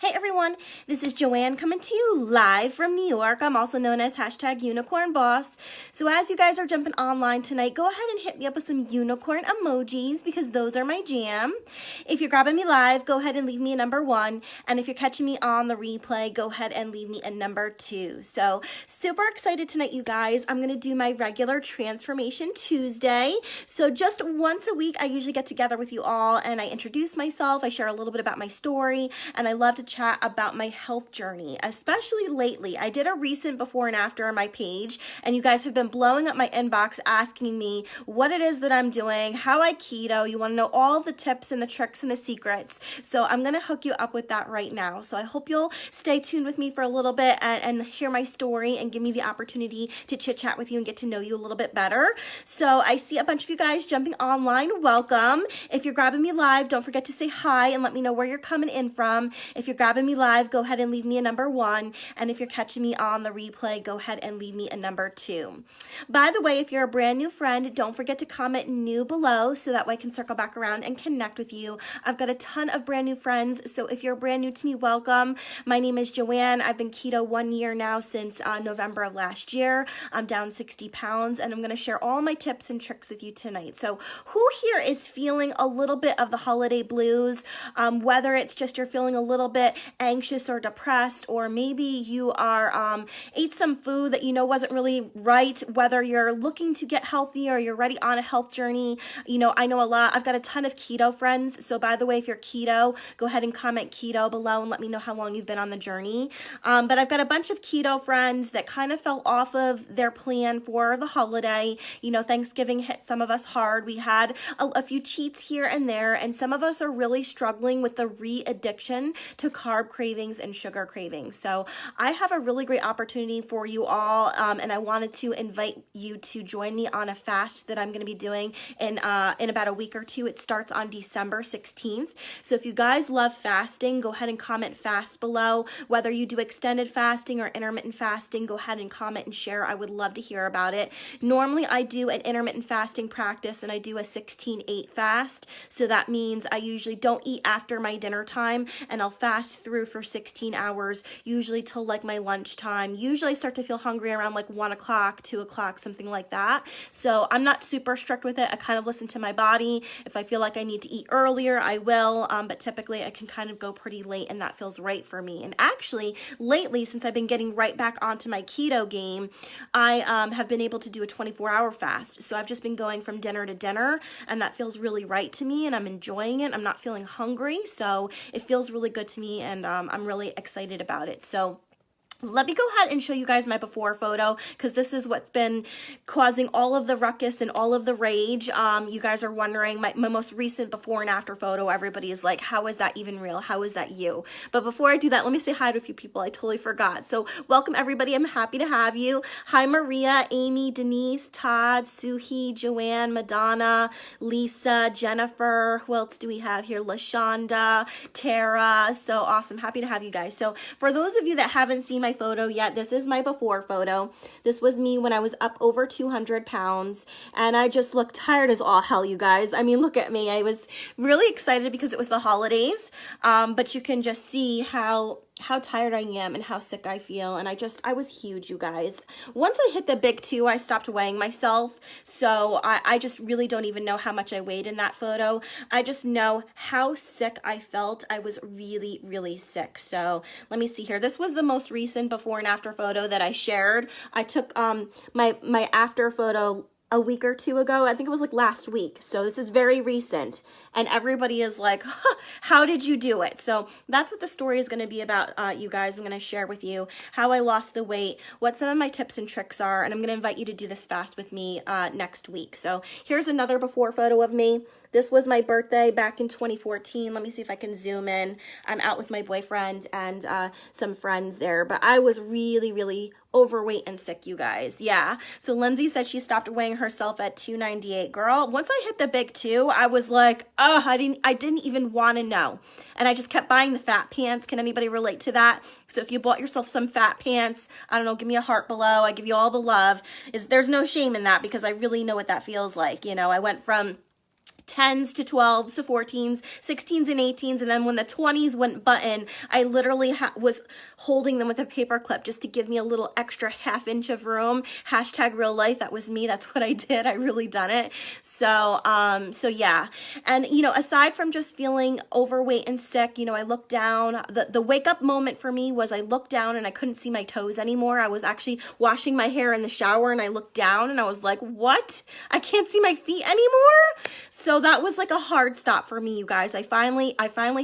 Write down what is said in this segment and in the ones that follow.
Hey everyone, this is Joanne coming to you live from New York. I'm also known as #UnicornBoss. So as you guys are jumping online tonight, go ahead and hit me up with some unicorn emojis because those are my jam. If you're grabbing me live, go ahead and leave me a number 1. And if you're catching me on the replay, go ahead and leave me a number 2. So super excited tonight, you guys. I'm going to do my regular Transformation Tuesday. So just once a week, I usually get together with you all and I introduce myself. I share a little bit about my story and I love to chat about my health journey, especially lately. I did a recent before and after on my page, and you guys have been blowing up my inbox asking me what it is that I'm doing, how I keto. You want to know all the tips and the tricks and the secrets. So I'm going to hook you up with that right now. So I hope you'll stay tuned with me for a little bit and hear my story and give me the opportunity to chit chat with you and get to know you a little bit better. So I see a bunch of you guys jumping online. Welcome. If you're grabbing me live, don't forget to say hi and let me know where you're coming in from. If you're grabbing me live, go ahead and leave me a number 1. And if you're catching me on the replay, go ahead and leave me a number 2. By the way, if you're a brand new friend, don't forget to comment new below so that way I can circle back around and connect with you. I've got a ton of brand new friends, so if you're brand new to me, welcome. My name is Joanne. I've been keto 1 year now since November of last year. I'm down 60 pounds and I'm going to share all my tips and tricks with you tonight. So who here is feeling a little bit of the holiday blues, whether it's just you're feeling a little bit anxious or depressed, or maybe you are ate some food that you know wasn't really right, whether you're looking to get healthy or you're already on a health journey. You know, I know I've got a ton of keto friends. So by the way, if you're keto, go ahead and comment keto below and let me know how long you've been on the journey. But I've got a bunch of keto friends that kind of fell off of their plan for the holiday. You know, Thanksgiving hit some of us hard. We had a few cheats here and there, and some of us are really struggling with the re-addiction to carb cravings and sugar cravings. So I have a really great opportunity for you all, and I wanted to invite you to join me on a fast that I'm going to be doing in about a week or two. It starts on December 16th. So if you guys love fasting, go ahead and comment fast below. Whether you do extended fasting or intermittent fasting, go ahead and comment and share. I would love to hear about it. Normally I do an intermittent fasting practice and I do a 16-8 fast. So that means I usually don't eat after my dinner time and I'll fast through for 16 hours, usually till like my lunchtime. Usually I start to feel hungry around like 1 o'clock, 2 o'clock, something like that. So I'm not super strict with it. I kind of listen to my body. If I feel like I need to eat earlier, I will, but typically I can kind of go pretty late and that feels right for me. And actually lately, since I've been getting right back onto my keto game, I have been able to do a 24-hour fast. So I've just been going from dinner to dinner and that feels really right to me and I'm enjoying it. I'm not feeling hungry, so it feels really good to me and I'm really excited about it. So let me go ahead and show you guys my before photo because this is what's been causing all of the ruckus and all of the rage. You guys are wondering my most recent before and after photo. Everybody is like, how is that even real? How is that you? But before I do that, let me say hi to a few people. I totally forgot. So welcome everybody. I'm happy to have you. Hi Maria, Amy, Denise, Todd, Suhi, Joanne, Madonna, Lisa, Jennifer. Who else do we have here? LaShonda, Tara. So awesome. Happy to have you guys. So for those of you that haven't seen my photo yet, this is my before photo. This was me when I was up over 200 pounds and I just looked tired as all hell, you guys. I mean, look at me. I was really excited because it was the holidays, but you can just see how tired I am and how sick I feel. And I was huge, you guys. Once I hit the big 2, I stopped weighing myself. So I just really don't even know how much I weighed in that photo. I just know how sick I felt. I was really, really sick. So let me see here. This was the most recent before and after photo that I shared. I took my after photo a week or 2 ago. I think it was like last week. So this is very recent. And everybody is like, huh, how did you do it? So that's what the story is going to be about, you guys. I'm going to share with you how I lost the weight, what some of my tips and tricks are, and I'm going to invite you to do this fast with me next week. So here's another before photo of me. This was my birthday back in 2014. Let me see if I can zoom in. I'm out with my boyfriend and some friends there, but I was really, really overweight and sick, you guys. Yeah. So Lindsay said she stopped weighing herself at 298. Girl, once I hit the big 2, I was like, oh, I didn't even want to know. And I just kept buying the fat pants. Can anybody relate to that? So if you bought yourself some fat pants, I don't know, give me a heart below. I give you all the love. There's no shame in that because I really know what that feels like. You know, I went from 10s to 12s to 14s, 16s and 18s, and then when the 20s went button, I literally was holding them with a paper clip just to give me a little extra half inch of room. Hashtag real life, that was me. That's what I did. I really done it. So yeah. And, you know, aside from just feeling overweight and sick, you know, I looked down. The wake up moment for me was I looked down and I couldn't see my toes anymore. I was actually washing my hair in the shower and I looked down and I was like, what? I can't see my feet anymore? So that was like a hard stop for me, you guys. I finally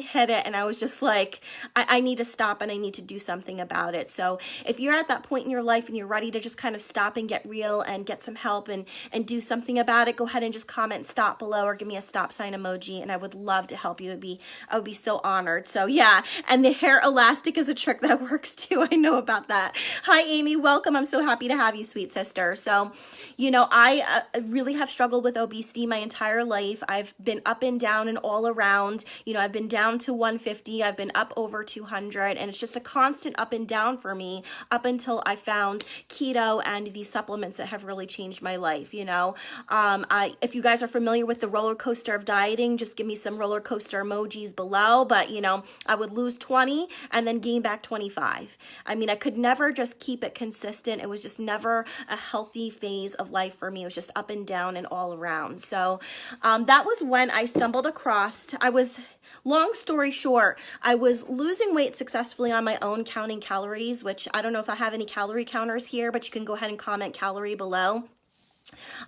hit it and I was just like, I need to stop and I need to do something about it. So if you're at that point in your life and you're ready to just kind of stop and get real and get some help and do something about it, go ahead and just comment stop below or give me a stop sign emoji and I would love to help you. I would be so honored. So yeah, and the hair elastic is a trick that works too. I know about that. Hi, Amy. Welcome. I'm so happy to have you, sweet sister. So, you know, I really have struggled with obesity my entire life. I've been up and down and all around. You know, I've been down to 150. I've been up over 200. And it's just a constant up and down for me up until I found keto and these supplements that have really changed my life. You know, if you guys are familiar with the roller coaster of dieting, just give me some roller coaster emojis below. But, you know, I would lose 20 and then gain back 25. I mean, I could never just keep it consistent. It was just never a healthy phase of life for me. It was just up and down and all around. So that was when I stumbled across, long story short, I was losing weight successfully on my own, counting calories, which I don't know if I have any calorie counters here, but you can go ahead and comment calorie below.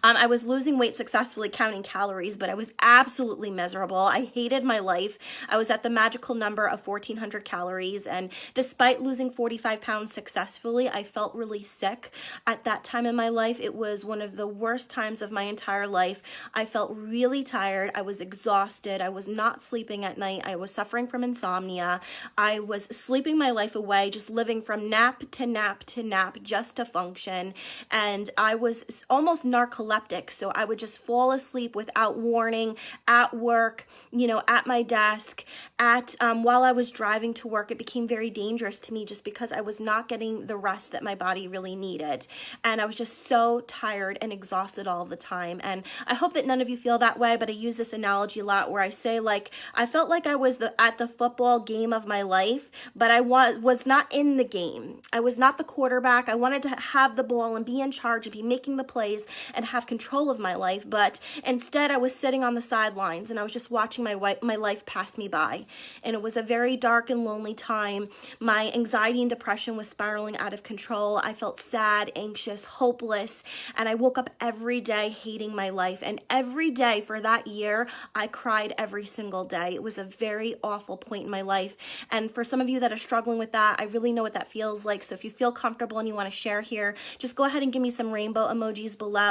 I was losing weight successfully counting calories, but I was absolutely miserable. I hated my life. I was at the magical number of 1,400 calories, and despite losing 45 pounds successfully, I felt really sick at that time in my life. It was one of the worst times of my entire life. I felt really tired. I was exhausted. I was not sleeping at night. I was suffering from insomnia. I was sleeping my life away, just living from nap to nap to nap just to function, and I was almost narcoleptic, so I would just fall asleep without warning at work, you know, at my desk, while I was driving to work. It became very dangerous to me just because I was not getting the rest that my body really needed, and I was just so tired and exhausted all the time. And I hope that none of you feel that way, but I use this analogy a lot where I say, like, I felt like I was at the football game of my life, but I was not in the game. I was not the quarterback. I wanted to have the ball and be in charge and be making the plays and have control of my life, but instead I was sitting on the sidelines and I was just watching my life pass me by. And it was a very dark and lonely time. My anxiety and depression was spiraling out of control. I felt sad, anxious, hopeless, and I woke up every day hating my life. And every day for that year, I cried every single day. It was a very awful point in my life. And for some of you that are struggling with that, I really know what that feels like. So if you feel comfortable and you want to share here, just go ahead and give me some rainbow emojis below.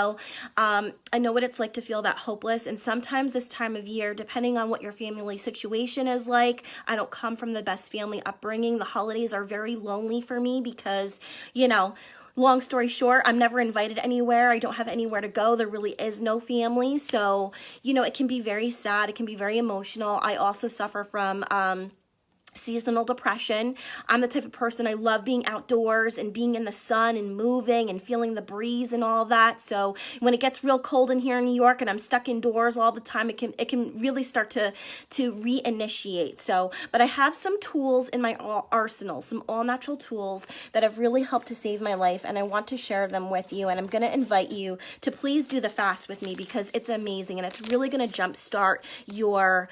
I know what it's like to feel that hopeless, and sometimes this time of year, depending on what your family situation is like, I don't come from the best family upbringing. The holidays are very lonely for me because, you know, long story short, I'm never invited anywhere. I don't have anywhere to go. There really is no family. So, you know, it can be very sad. It can be very emotional. I also suffer from seasonal depression. I'm the type of person, I love being outdoors and being in the sun and moving and feeling the breeze and all that. So when it gets real cold in here in New York and I'm stuck indoors all the time, it can really start to reinitiate. So, but I have some tools in my arsenal, some all natural tools that have really helped to save my life, and I want to share them with you. And I'm going to invite you to please do the fast with me because it's amazing and it's really going to jumpstart your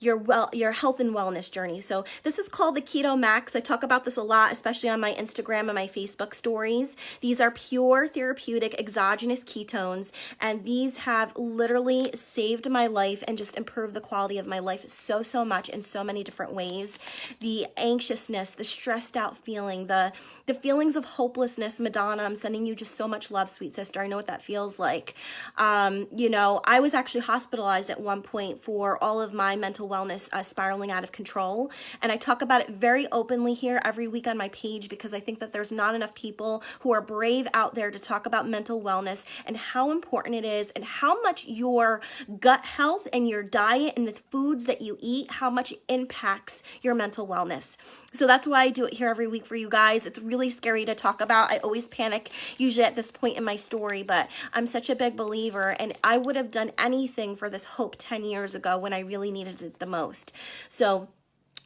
health and wellness journey. So this is called the Keto Max. I talk about this a lot, especially on my Instagram and my Facebook stories. These are pure therapeutic exogenous ketones, and these have literally saved my life and just improved the quality of my life so much in so many different ways. The anxiousness, the stressed out feeling, the feelings of hopelessness. Madonna, I'm sending you just so much love, sweet sister. I know what that feels like. You know, I was actually hospitalized at one point for all of my mental mental wellness spiraling out of control. And I talk about it very openly here every week on my page because I think that there's not enough people who are brave out there to talk about mental wellness and how important it is and how much your gut health and your diet and the foods that you eat, how much it impacts your mental wellness. So that's why I do it here every week for you guys. It's really scary to talk about. I always panic usually at this point in my story, but I'm such a big believer, and I would have done anything for this hope 10 years ago when I really needed it the most. So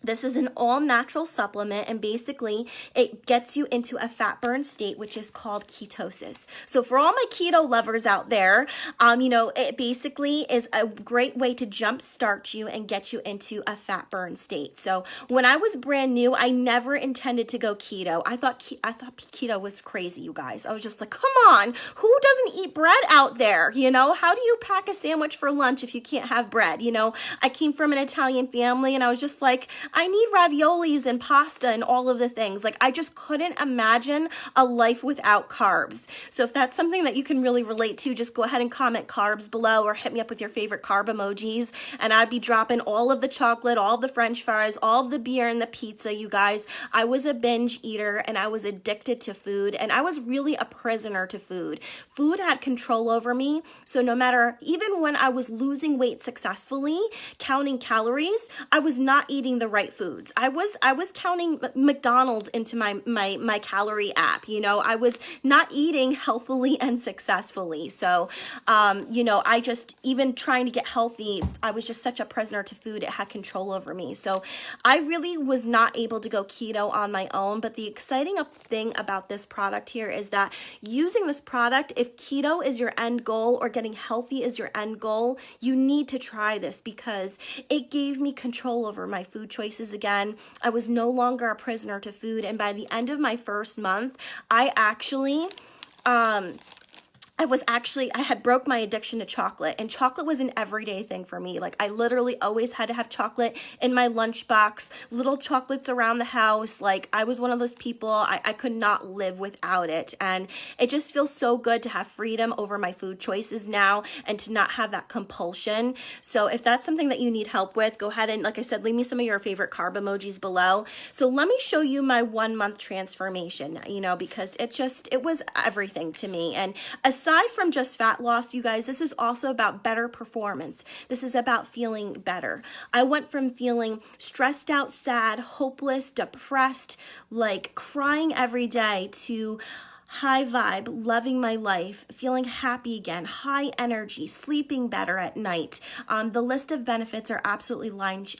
this is an all-natural supplement, and basically it gets you into a fat burn state, which is called ketosis. So for all my keto lovers out there, it basically is a great way to jumpstart you and get you into a fat burn state. So when I was brand new, I never intended to go keto. I thought keto was crazy, you guys. I was just like, come on, who doesn't eat bread out there? How do you pack a sandwich for lunch if you can't have bread? I came from an Italian family, and I was just like, I need raviolis and pasta and all of the things. Like, I just couldn't imagine a life without carbs. So if that's something that you can really relate to, just go ahead and comment carbs below or hit me up with your favorite carb emojis. And I'd be dropping all of the chocolate, all of the French fries, all of the beer and the pizza, you guys. I was a binge eater, and I was addicted to food, and I was really a prisoner to food. Food had control over me. So no matter, even when I was losing weight successfully, counting calories, I was not eating the right foods. I was counting McDonald's into my calorie app. I was not eating healthily and successfully. So, I just, even trying to get healthy, I was just such a prisoner to food. It had control over me. So I really was not able to go keto on my own. But the exciting thing about this product here is that using this product, if keto is your end goal or getting healthy is your end goal, you need to try this because it gave me control over my food choices again. I was no longer a prisoner to food, and by the end of my first month, I had broke my addiction to chocolate, and chocolate was an everyday thing for me. Like, I literally always had to have chocolate in my lunchbox, little chocolates around the house. Like, I was one of those people, I could not live without it. And it just feels so good to have freedom over my food choices now and to not have that compulsion. So if that's something that you need help with, go ahead and, like I said, leave me some of your favorite carb emojis below. So let me show you my 1 month transformation, because it was everything to me. And aside from just fat loss, you guys, this is also about better performance. This is about feeling better. I went from feeling stressed out, sad, hopeless, depressed, like crying every day, to high vibe, loving my life, feeling happy again, high energy, sleeping better at night. The list of benefits are absolutely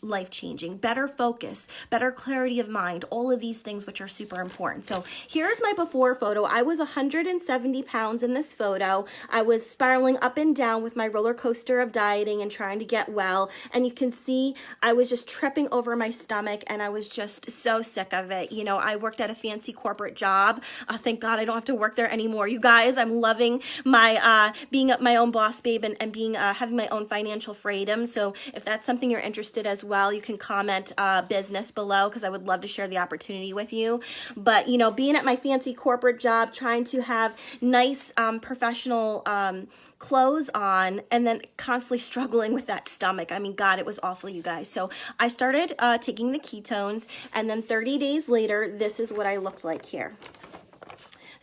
life-changing. Better focus, better clarity of mind, all of these things which are super important. So here's my before photo. I was 170 pounds in this photo. I was spiraling up and down with my roller coaster of dieting and trying to get well. And you can see I was just tripping over my stomach, and I was just so sick of it. I worked at a fancy corporate job. Thank God I don't have to work there anymore, you guys. I'm loving my being my own boss babe and being having my own financial freedom. So if that's something you're interested as well, you can comment business below, because I would love to share the opportunity with you. But being at my fancy corporate job, trying to have nice professional clothes on, and then constantly struggling with that stomach. I mean, God, it was awful, you guys. So I started taking the ketones, and then 30 days later, this is what I looked like here.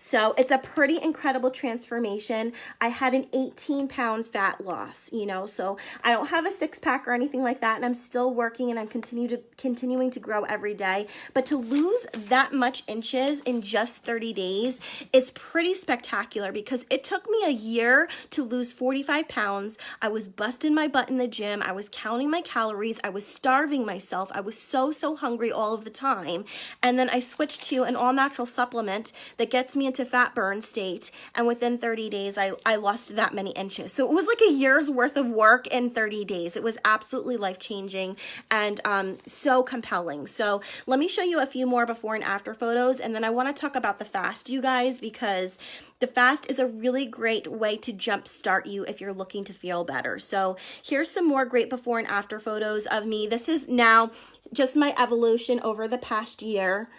So it's a pretty incredible transformation. I had an 18-pound fat loss, so I don't have a six-pack or anything like that, and I'm still working, and I'm continuing to grow every day. But to lose that much inches in just 30 days is pretty spectacular, because it took me a year to lose 45 pounds. I was busting my butt in the gym. I was counting my calories. I was starving myself. I was so hungry all of the time. And then I switched to an all-natural supplement that gets me into fat burn state, and within 30 days I lost that many inches. So it was like a year's worth of work in 30 days. It was absolutely life-changing and so compelling. So let me show you a few more before and after photos, and then I want to talk about the fast, you guys, because the fast is a really great way to jumpstart you if you're looking to feel better. So here's some more great before and after photos of me. This is now just my evolution over the past year.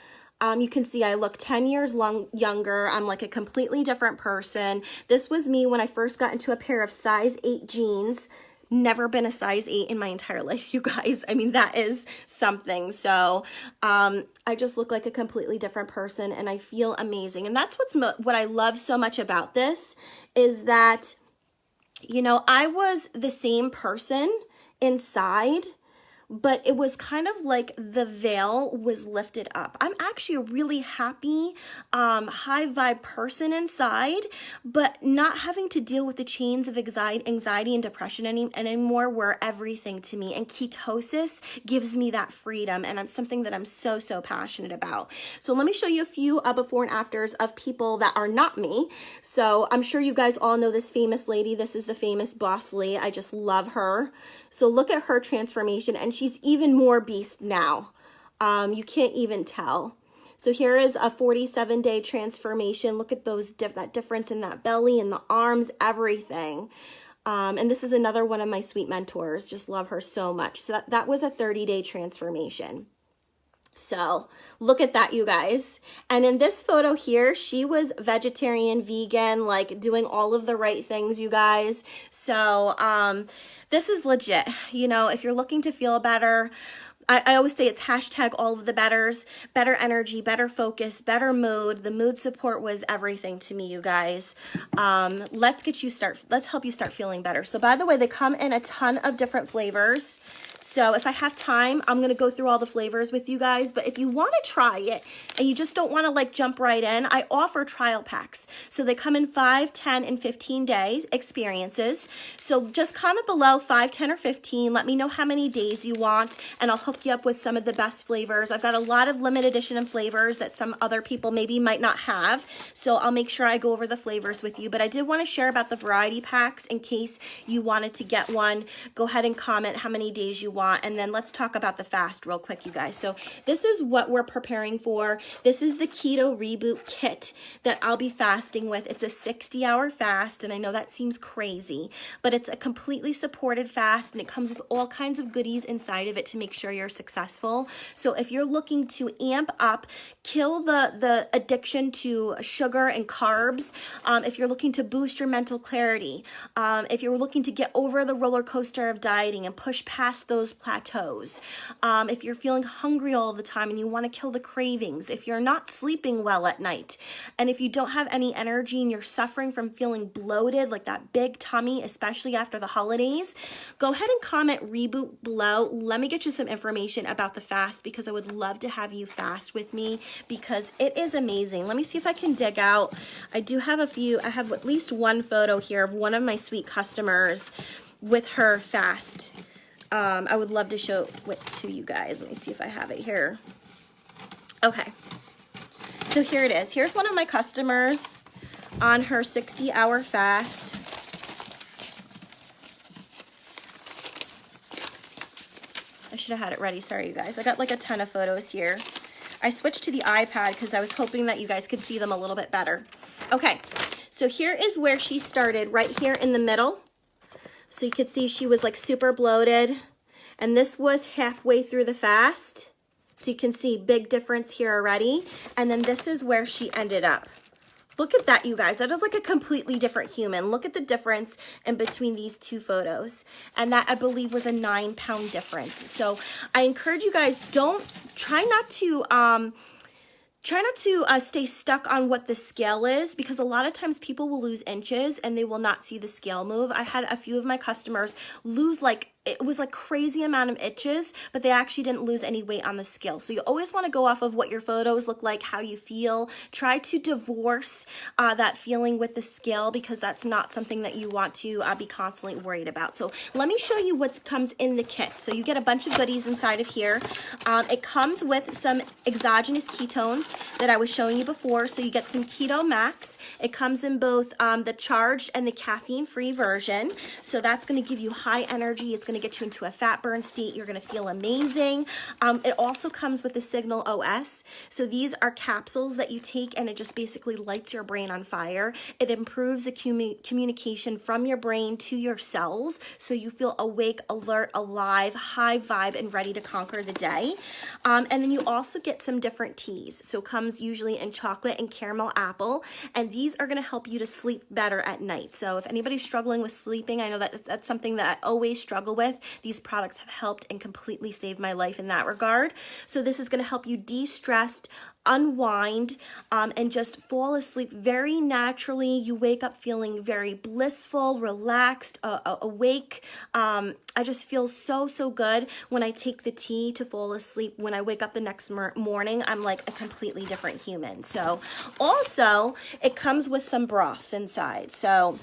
You can see I look 10 years younger. I'm like a completely different person. This was me when I first got into a pair of size 8 jeans never been a size 8 in my entire life, you guys. I mean, that is something. So I just look like a completely different person, and I feel amazing. And that's what I love so much about this, is that, you know, I was the same person inside, but it was kind of like the veil was lifted up. I'm actually a really happy, high vibe person inside, but not having to deal with the chains of anxiety and depression anymore were everything to me. And ketosis gives me that freedom, and it's something that I'm so, so passionate about. So let me show you a few before and afters of people that are not me. So I'm sure you guys all know this famous lady. This is the famous Boss Lee. I just love her. So look at her transformation, and she's even more beast now. You can't even tell. So here is a 47-day transformation. Look at that difference in that belly and the arms, everything. And this is another one of my sweet mentors. Just love her so much. So that was a 30-day transformation. So look at that, you guys. And in this photo here, she was vegetarian, vegan, like doing all of the right things, you guys. So this is legit. You know, if you're looking to feel better, I always say it's hashtag all of the betters, better energy, better focus, better mood. The mood support was everything to me, you guys. Let's help you start feeling better. So by the way, they come in a ton of different flavors. So if I have time, I'm going to go through all the flavors with you guys. But if you want to try it and you just don't want to like jump right in, I offer trial packs. So they come in 5, 10, and 15 days experiences. So just comment below 5, 10, or 15. Let me know how many days you want, and I'll hook you up with some of the best flavors. I've got a lot of limited edition flavors that some other people maybe might not have. So I'll make sure I go over the flavors with you. But I did want to share about the variety packs in case you wanted to get one. Go ahead and comment how many days you want, and then let's talk about the fast real quick, you guys. So this is what we're preparing for. This is the keto reboot kit that I'll be fasting with. It's a 60-hour fast, and I know that seems crazy, but it's a completely supported fast, and it comes with all kinds of goodies inside of it to make sure you're successful. So if you're looking to amp up, kill the addiction to sugar and carbs, if you're looking to boost your mental clarity, if you're looking to get over the roller coaster of dieting and push past those plateaus, if you're feeling hungry all the time and you want to kill the cravings, if you're not sleeping well at night, and if you don't have any energy and you're suffering from feeling bloated, like that big tummy, especially after the holidays, go ahead and comment reboot below. Let me get you some information about the fast, because I would love to have you fast with me, because it is amazing. Let me see if I can dig out. I do have I have at least one photo here of one of my sweet customers with her fast. I would love to show it to you guys. Let me see if I have it here. Okay, so here it is. Here's one of my customers on her 60-hour fast. I should have had it ready. Sorry, you guys. I got like a ton of photos here. I switched to the iPad because I was hoping that you guys could see them a little bit better. Okay, so here is where she started, right here in the middle. So you could see she was like super bloated, and this was halfway through the fast. So you can see big difference here already. And then this is where she ended up. Look at that, you guys. That is like a completely different human. Look at the difference in between these two photos. And that, I believe, was a 9-pound difference. So I encourage you guys, try not to stay stuck on what the scale is, because a lot of times people will lose inches and they will not see the scale move. I had a few of my customers lose it was like crazy amount of inches, but they actually didn't lose any weight on the scale. So you always want to go off of what your photos look like, how you feel. Try to divorce that feeling with the scale, because that's not something that you want to be constantly worried about. So let me show you what comes in the kit. So you get a bunch of goodies inside of here. It comes with some exogenous ketones that I was showing you before. So you get some Keto Max. It comes in both the charged and the caffeine-free version. So that's going to give you high energy. It's going to get you into a fat burn state. You're going to feel amazing. It also comes with the Signal OS. So these are capsules that you take and it just basically lights your brain on fire. It improves the communication from your brain to your cells, so you feel awake, alert, alive, high vibe, and ready to conquer the day. And then you also get some different teas. So it comes usually in chocolate and caramel apple, and these are going to help you to sleep better at night. So if anybody's struggling with sleeping, I know that that's something that I always struggle with. These products have helped and completely saved my life in that regard. So this is going to help you de-stress, unwind, and just fall asleep very naturally. You wake up feeling very blissful, relaxed, awake. I just feel so good when I take the tea to fall asleep. When I wake up the next morning, I'm like a completely different human. So also it comes with some broths inside. So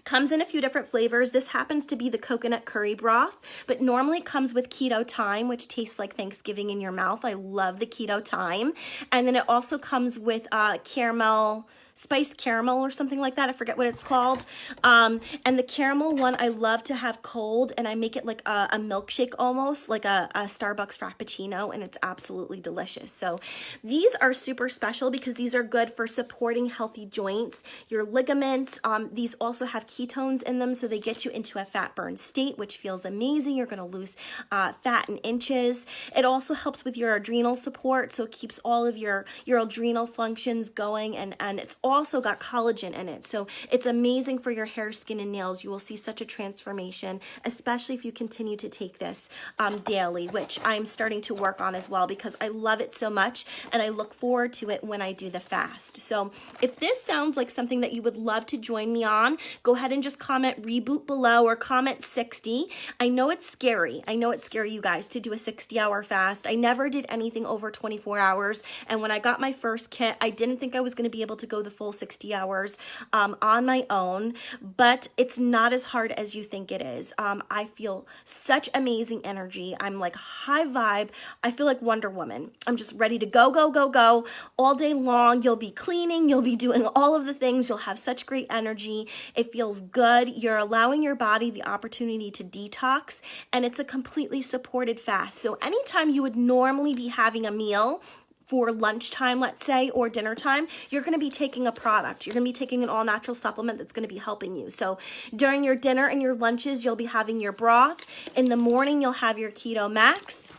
comes in a few different flavors. This happens to be the coconut curry broth, but normally it comes with keto thyme, which tastes like Thanksgiving in your mouth. I love the keto thyme. And then it also comes with caramel, spiced caramel or something like that. I forget what it's called. And the caramel one I love to have cold, and I make it like a milkshake, almost like a Starbucks Frappuccino, and it's absolutely delicious. So these are super special because these are good for supporting healthy joints, your ligaments. These also have ketones in them, so they get you into a fat burn state, which feels amazing. You're going to lose fat in inches. It also helps with your adrenal support, so it keeps all of your adrenal functions going, and it's also got collagen in it. So it's amazing for your hair, skin, and nails. You will see such a transformation, especially if you continue to take this daily, which I'm starting to work on as well because I love it so much and I look forward to it when I do the fast. So if this sounds like something that you would love to join me on, go ahead and just comment reboot below or comment 60. I know it's scary. I know it's scary, you guys, to do a 60-hour fast. I never did anything over 24 hours. And when I got my first kit, I didn't think I was going to be able to go the full 60 hours on my own, but it's not as hard as you think it is. I feel such amazing energy. I'm like high vibe. I feel like Wonder Woman. I'm just ready to go all day long. You'll be cleaning. You'll be doing all of the things. You'll have such great energy. It feels good. You're allowing your body the opportunity to detox, and it's a completely supported fast. So anytime you would normally be having a meal for lunchtime, let's say, or dinner time, you're going to be taking a product. You're going to be taking an all-natural supplement that's going to be helping you. So during your dinner and your lunches, you'll be having your broth. In the morning, you'll have your Keto Max.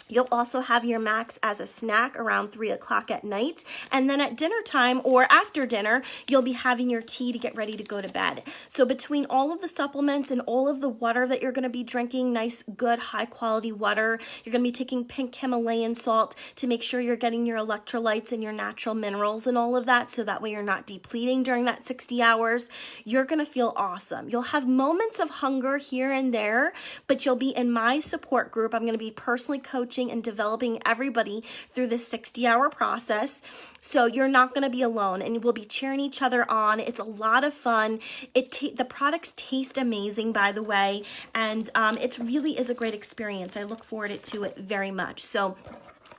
You'll also have your max as a snack around 3 o'clock at night. And then at dinner time or after dinner, you'll be having your tea to get ready to go to bed. So between all of the supplements and all of the water that you're going to be drinking, nice, good, high quality water, you're going to be taking pink Himalayan salt to make sure you're getting your electrolytes and your natural minerals and all of that. So that way you're not depleting during that 60 hours. You're going to feel awesome. You'll have moments of hunger here and there, but you'll be in my support group. I'm going to be personally coaching and developing everybody through this 60-hour process. So you're not going to be alone, and we'll be cheering each other on. It's a lot of fun. The products taste amazing, by the way, and it really is a great experience. I look forward to it very much. So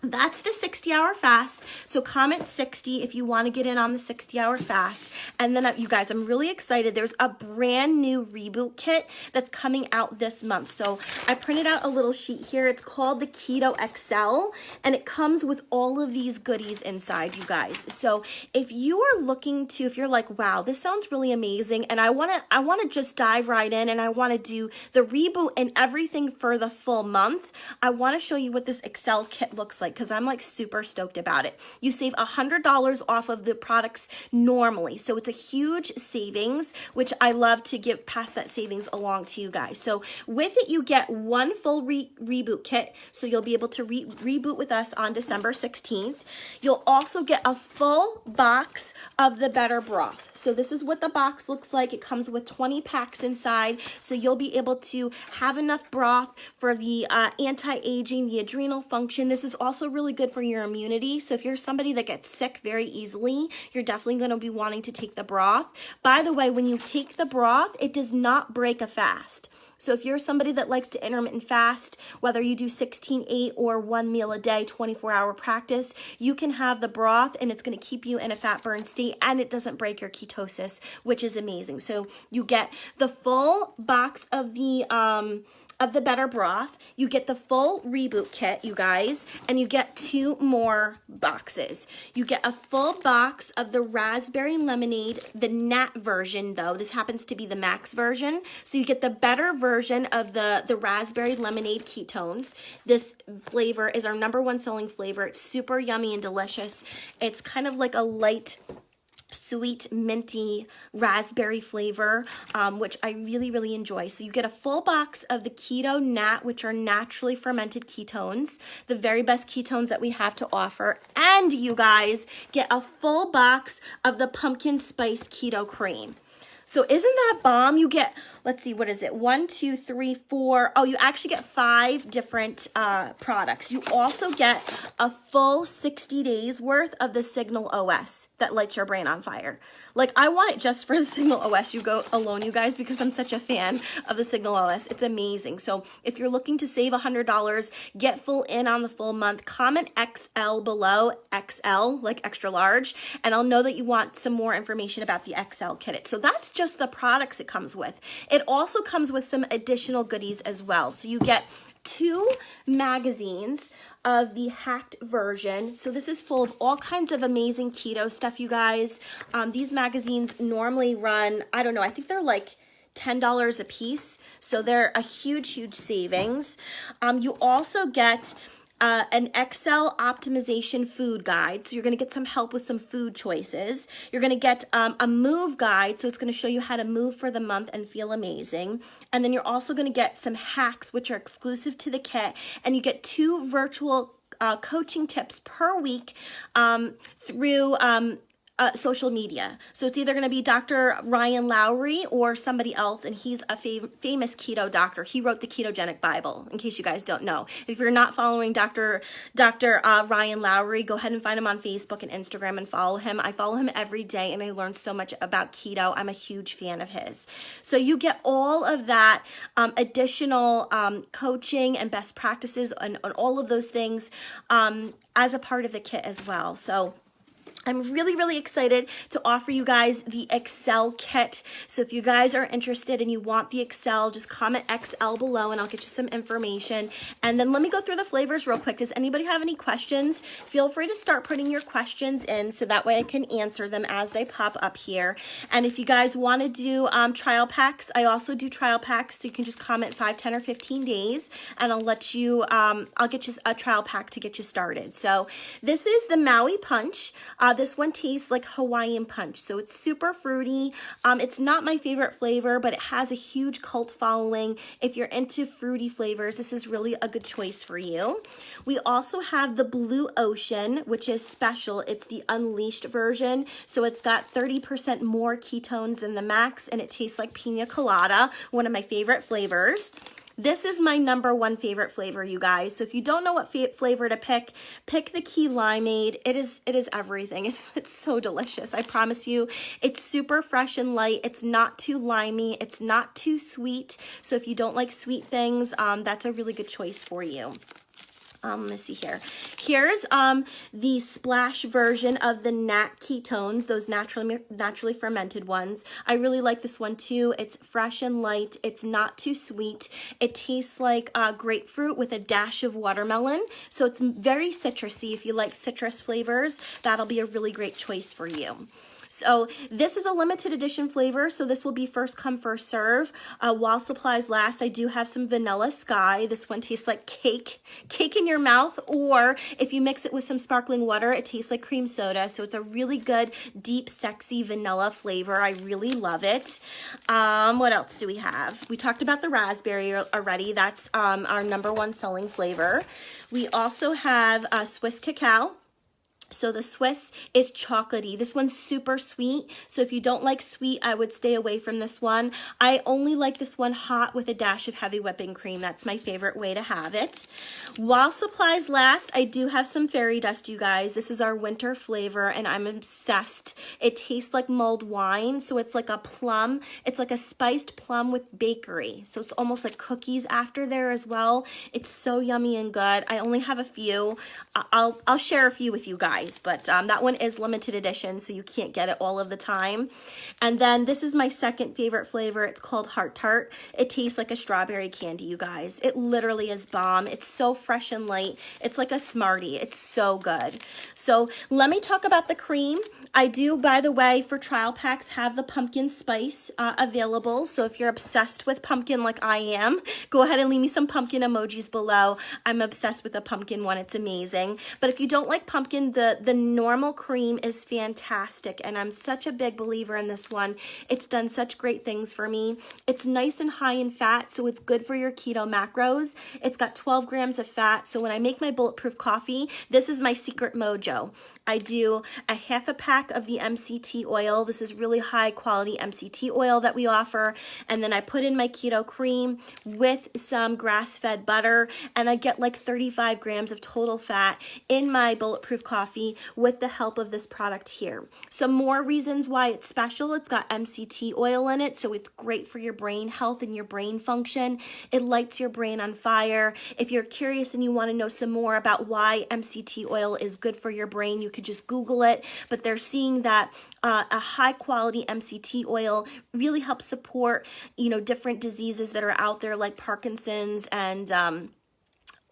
that's the 60-hour fast. So comment 60 if you want to get in on the 60-hour fast. And then you guys, I'm really excited. There's a brand new reboot kit that's coming out this month. So I printed out a little sheet here. It's called the Keto XL, and it comes with all of these goodies inside, you guys. So if you are looking to, if you're like, wow, this sounds really amazing, and I want to just dive right in, and I want to do the reboot and everything for the full month, I want to show you what this XL kit looks like, because I'm like super stoked about it. You save $100 off of the products normally. So it's a huge savings, which I love to pass that savings along to you guys. So with it, you get one full reboot kit. So you'll be able to reboot with us on December 16th. You'll also get a full box of the Better Broth. So this is what the box looks like. It comes with 20 packs inside. So you'll be able to have enough broth for the anti-aging, the adrenal function. This is also really good for your immunity. So if you're somebody that gets sick very easily, you're definitely going to be wanting to take the broth. By the way, when you take the broth, it does not break a fast. So if you're somebody that likes to intermittent fast, whether you do 16-8 or 1 meal a day, 24-hour practice, you can have the broth and it's going to keep you in a fat burn state and it doesn't break your ketosis, which is amazing. So you get the full box of the better broth, you get the full reboot kit, you guys, and you get 2 more boxes. You get a full box of the raspberry lemonade, the nat version though. This happens to be the max version. So you get the better version of the raspberry lemonade ketones. This flavor is our #1 selling flavor. It's super yummy and delicious. It's kind of like a light, sweet, minty raspberry flavor, which I really, really enjoy. So you get a full box of the Keto Nat, which are naturally fermented ketones, the very best ketones that we have to offer. And you guys get a full box of the pumpkin spice keto cream. So isn't that bomb? You get, let's see, what is it? 1, 2, 3, 4. Oh, you actually get 5 different products. You also get a full 60 days worth of the Signal OS that lights your brain on fire. Like, I want it just for the Signal OS you go alone, you guys, because I'm such a fan of the Signal OS. It's amazing. So if you're looking to save $100, get full in on the full month, comment XL below, XL, like extra large, and I'll know that you want some more information about the XL kit. So that's just the products it comes with. It also comes with some additional goodies as well. So you get 2 magazines of the hacked version. So this is full of all kinds of amazing keto stuff, you guys. These magazines normally run, I don't know, I think they're like $10 a piece. So they're a huge, huge savings. You also get an Excel optimization food guide. So you're going to get some help with some food choices. You're going to get a move guide. So it's going to show you how to move for the month and feel amazing. And then you're also going to get some hacks, which are exclusive to the kit. And you get 2 virtual coaching tips per week through social media. So it's either going to be Dr. Ryan Lowry or somebody else, and he's a famous keto doctor. He wrote the Ketogenic Bible, in case you guys don't know. If you're not following Dr. Ryan Lowry, go ahead and find him on Facebook and Instagram and follow him. I follow him every day, and I learn so much about keto. I'm a huge fan of his. So you get all of that additional coaching and best practices and all of those things as a part of the kit as well. So I'm really, really excited to offer you guys the Excel kit. So if you guys are interested and you want the Excel, just comment XL below and I'll get you some information. And then let me go through the flavors real quick. Does anybody have any questions? Feel free to start putting your questions in so that way I can answer them as they pop up here. And if you guys want to do trial packs, I also do trial packs. So you can just comment 5, 10, or 15 days and I'll let you, I'll get you a trial pack to get you started. So this is the Maui Punch. This one tastes like Hawaiian Punch, so it's super fruity. It's not my favorite flavor, but it has a huge cult following. If you're into fruity flavors, this is really a good choice for you. We also have the Blue Ocean, which is special. It's the unleashed version, so it's got 30% more ketones than the max, and it tastes like pina colada, one of my favorite flavors. This is my #1 favorite flavor, you guys. So if you don't know what flavor to pick the Key Limeade. It is everything. It's so delicious. I promise you. It's super fresh and light. It's not too limey. It's not too sweet. So if you don't like sweet things, that's a really good choice for you. Let me see here. Here's the splash version of the nat ketones, those naturally fermented ones. I really like this one too. It's fresh and light. It's not too sweet. It tastes like grapefruit with a dash of watermelon. So it's very citrusy. If you like citrus flavors, that'll be a really great choice for you. So this is a limited edition flavor, so this will be first come, first serve. While supplies last, I do have some Vanilla Sky. This one tastes like cake in your mouth, or if you mix it with some sparkling water, it tastes like cream soda. So it's a really good, deep, sexy vanilla flavor. I really love it. What else do we have? We talked about the raspberry already. That's our #1 selling flavor. We also have Swiss cacao. So the Swiss is chocolatey. This one's super sweet. So if you don't like sweet, I would stay away from this one. I only like this one hot with a dash of heavy whipping cream. That's my favorite way to have it. While supplies last, I do have some fairy dust, you guys. This is our winter flavor and I'm obsessed. It tastes like mulled wine. So it's like a plum. It's like a spiced plum with bakery. So it's almost like cookies after there as well. It's so yummy and good. I only have a few. I'll share a few with you guys. But that one is limited edition, so you can't get it all of the time. And then this is my second favorite flavor. It's called Heart Tart. It tastes like a strawberry candy, you guys. It literally is bomb. It's so fresh and light. It's like a Smartie. It's so good. So let me talk about the cream. I do, by the way, for trial packs, have the pumpkin spice available. So if you're obsessed with pumpkin like I am, go ahead and leave me some pumpkin emojis below. I'm obsessed with the pumpkin one. It's amazing. But if you don't like pumpkin, the normal cream is fantastic. And I'm such a big believer in this one. It's done such great things for me. It's nice and high in fat, so it's good for your keto macros. It's got 12 grams of fat. So when I make my bulletproof coffee, this is my secret mojo. I do a half a pack of the MCT oil. This is really high quality MCT oil that we offer. And then I put in my keto cream with some grass-fed butter, and I get like 35 grams of total fat in my bulletproof coffee with the help of this product here. Some more reasons why it's special. It's got MCT oil in it, so it's great for your brain health and your brain function. It lights your brain on fire. If you're curious and you want to know some more about why MCT oil is good for your brain, you could just Google it. But they're seeing that a high quality MCT oil really helps support, different diseases that are out there like Parkinson's and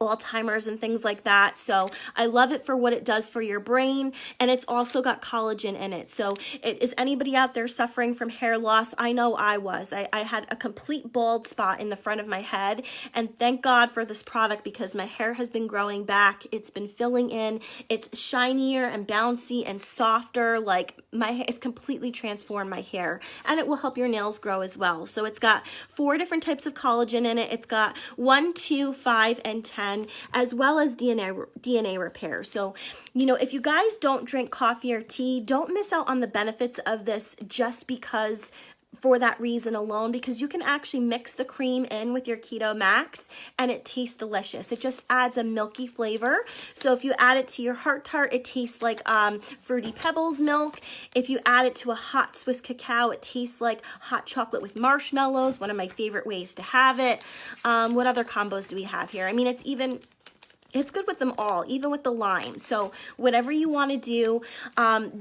Alzheimer's and things like that. So I love it for what it does for your brain, and it's also got collagen in it. So is anybody out there suffering from hair loss? I know I was. I had a complete bald spot in the front of my head, and thank God for this product because my hair has been growing back. It's been filling in. It's shinier and bouncy and softer. Like it's completely transformed my hair, and it will help your nails grow as well. So it's got 4 different types of collagen in it. It's got 1, 2, 5, and 10. As well as DNA repair. So, if you guys don't drink coffee or tea, don't miss out on the benefits of this just because for that reason alone, because you can actually mix the cream in with your Keto Max and it tastes delicious. It just adds a milky flavor. So if you add it to your Heart Tart, it tastes like Fruity Pebbles milk. If you add it to a hot Swiss cacao, it tastes like hot chocolate with marshmallows, one of my favorite ways to have it. What other combos do we have here? I mean, it's good with them all, even with the lime. So whatever you want to do,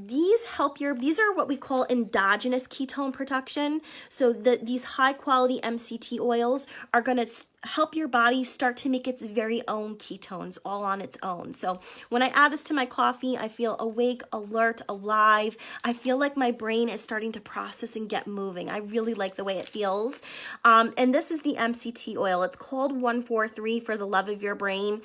these are what we call endogenous ketone production. So these high quality MCT oils are going to help your body start to make its very own ketones all on its own. So when I add this to my coffee, I feel awake, alert, alive. I feel like my brain is starting to process and get moving. I really like the way it feels. And this is the MCT oil. It's called 143 for the love of your brain.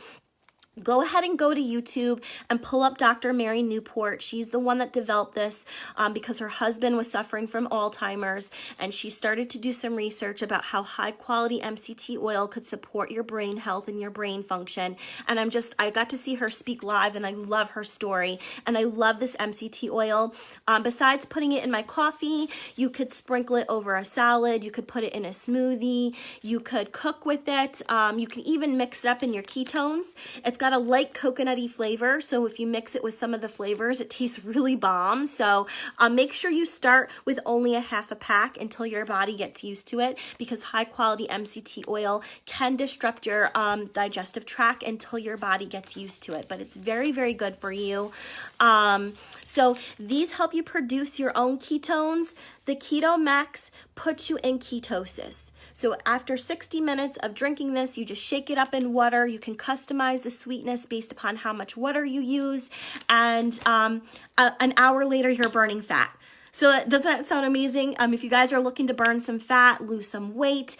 Go ahead and go to YouTube and pull up Dr. Mary Newport. She's the one that developed this because her husband was suffering from Alzheimer's, and she started to do some research about how high quality MCT oil could support your brain health and your brain function. And I got to see her speak live, and I love her story. And I love this MCT oil. Besides putting it in my coffee, you could sprinkle it over a salad. You could put it in a smoothie. You could cook with it. You can even mix it up in your ketones. It's got a light coconutty flavor, so if you mix it with some of the flavors, it tastes really bomb. So make sure you start with only a half a pack until your body gets used to it, because high quality MCT oil can disrupt your digestive tract until your body gets used to it, but it's very, very good for you. So these help you produce your own ketones. The Keto Max puts you in ketosis. So after 60 minutes of drinking this, you just shake it up in water. You can customize the sweetness based upon how much water you use. And an hour later, you're burning fat. So doesn't that sound amazing? If you guys are looking to burn some fat, lose some weight,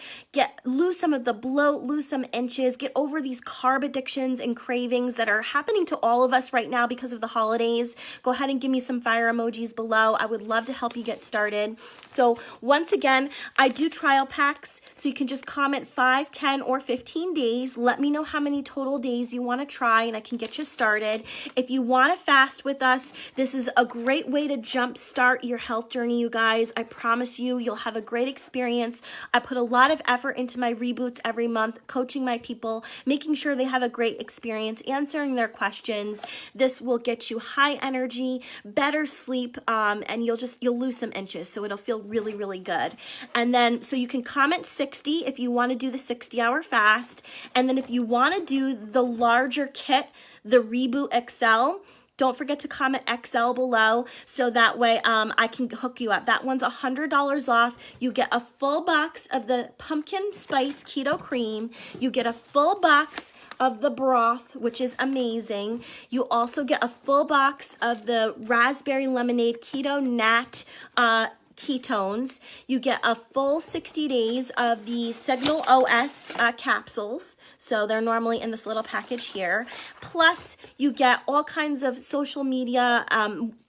lose some of the bloat, lose some inches, get over these carb addictions and cravings that are happening to all of us right now because of the holidays, go ahead and give me some fire emojis below. I would love to help you get started. So once again, I do trial packs, so you can just comment 5, 10, or 15 days. Let me know how many total days you want to try, and I can get you started. If you want to fast with us, this is a great way to jumpstart your health journey, you guys. I promise you, you'll have a great experience. I put a lot of effort into my reboots every month, coaching my people, making sure they have a great experience, answering their questions. This will get you high energy, better sleep, and you'll lose some inches, so it'll feel really, really good. And then, so you can comment 60 if you want to do the 60-hour fast. And then if you want to do the larger kit, the Reboot XL, don't forget to comment XL below, so that way I can hook you up. That one's $100 off. You get a full box of the pumpkin spice keto cream. You get a full box of the broth, which is amazing. You also get a full box of the raspberry lemonade keto nat ketones. You get a full 60 days of the Signal OS capsules. So they're normally in this little package here. Plus, you get all kinds of social media,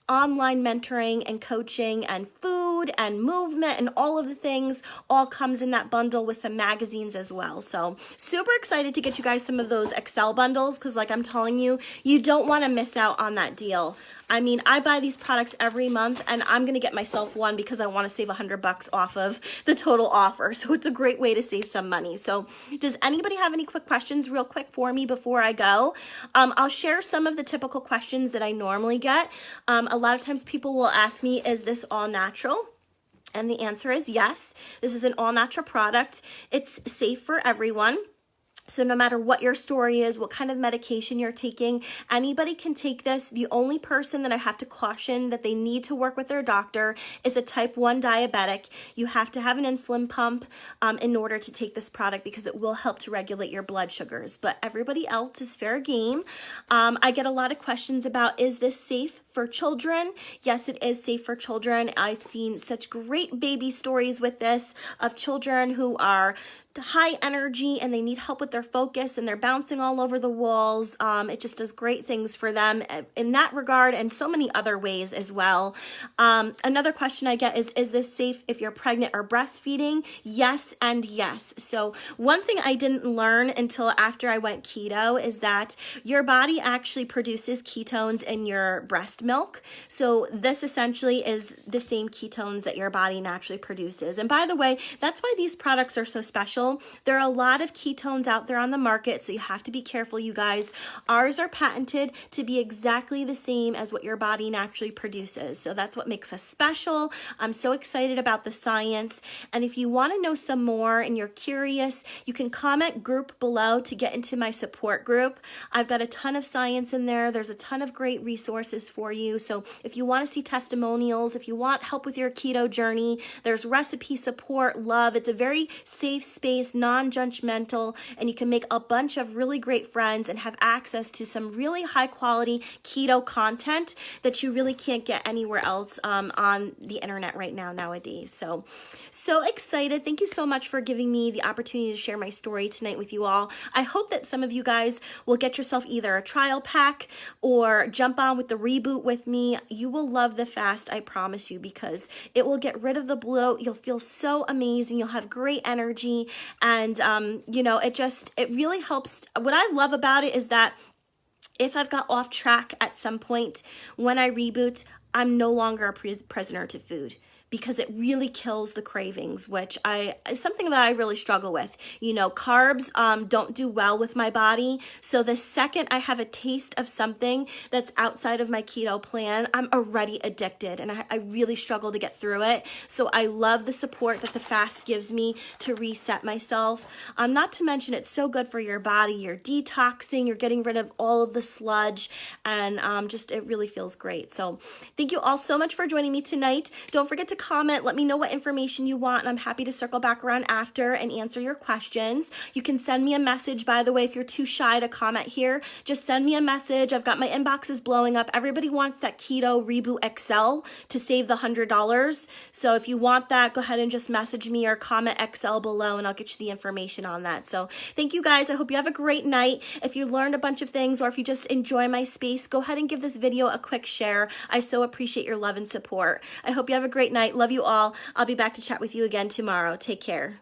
online mentoring and coaching and food and movement and all of the things all comes in that bundle with some magazines as well. So super excited to get you guys some of those Excel bundles, because like I'm telling you, you don't want to miss out on that deal. I mean, I buy these products every month, and I'm going to get myself one because I want to save $100 off of the total offer. So it's a great way to save some money. So does anybody have any quick questions real quick for me before I go? I'll share some of the typical questions that I normally get. A lot of times people will ask me, is this all natural? And the answer is yes. This is an all natural product. It's safe for everyone. So no matter what your story is, what kind of medication you're taking, anybody can take this. The only person that I have to caution that they need to work with their doctor is a type 1 diabetic. You have to have an insulin pump in order to take this product, because it will help to regulate your blood sugars. But everybody else is fair game. I get a lot of questions about, is this safe for children? Yes, it is safe for children. I've seen such great baby stories with this, of children who are high energy and they need help with their focus and they're bouncing all over the walls. It just does great things for them in that regard, and so many other ways as well. Another question I get is this safe if you're pregnant or breastfeeding? Yes and yes. So one thing I didn't learn until after I went keto is that your body actually produces ketones in your breast milk. So this essentially is the same ketones that your body naturally produces. And by the way, that's why these products are so special. There are a lot of ketones out there on the market, so you have to be careful, you guys. Ours are patented to be exactly the same as what your body naturally produces. So that's what makes us special. I'm so excited about the science. And if you want to know some more and you're curious, you can comment group below to get into my support group. I've got a ton of science in there. There's a ton of great resources for you. So if you want to see testimonials, if you want help with your keto journey, there's recipe support, love. It's a very safe space, non-judgmental, and you can make a bunch of really great friends and have access to some really high quality keto content that you really can't get anywhere else on the internet right now nowadays. So excited. Thank you so much for giving me the opportunity to share my story tonight with you all. I hope that some of you guys will get yourself either a trial pack or jump on with the Reboot with me. You will love the fast, I promise you, because it will get rid of the bloat. You'll feel so amazing. You'll have great energy. And, it really helps. What I love about it is that if I've got off track at some point, when I reboot, I'm no longer a prisoner to food, because it really kills the cravings, which is something that I really struggle with. Carbs don't do well with my body. So the second I have a taste of something that's outside of my keto plan, I'm already addicted, and I really struggle to get through it. So I love the support that the fast gives me to reset myself. Not to mention, it's so good for your body. You're detoxing, you're getting rid of all of the sludge, and it really feels great. So thank you all so much for joining me tonight. Don't forget to comment. Let me know what information you want, and I'm happy to circle back around after and answer your questions. You can send me a message, by the way, if you're too shy to comment here. Just send me a message. I've got my inboxes blowing up. Everybody wants that Keto Reboot XL to save the $100. So if you want that, go ahead and just message me or comment XL below, and I'll get you the information on that. So thank you guys. I hope you have a great night. If you learned a bunch of things, or if you just enjoy my space, go ahead and give this video a quick share. I so appreciate your love and support. I hope you have a great night. Love you all. I'll be back to chat with you again tomorrow. Take care.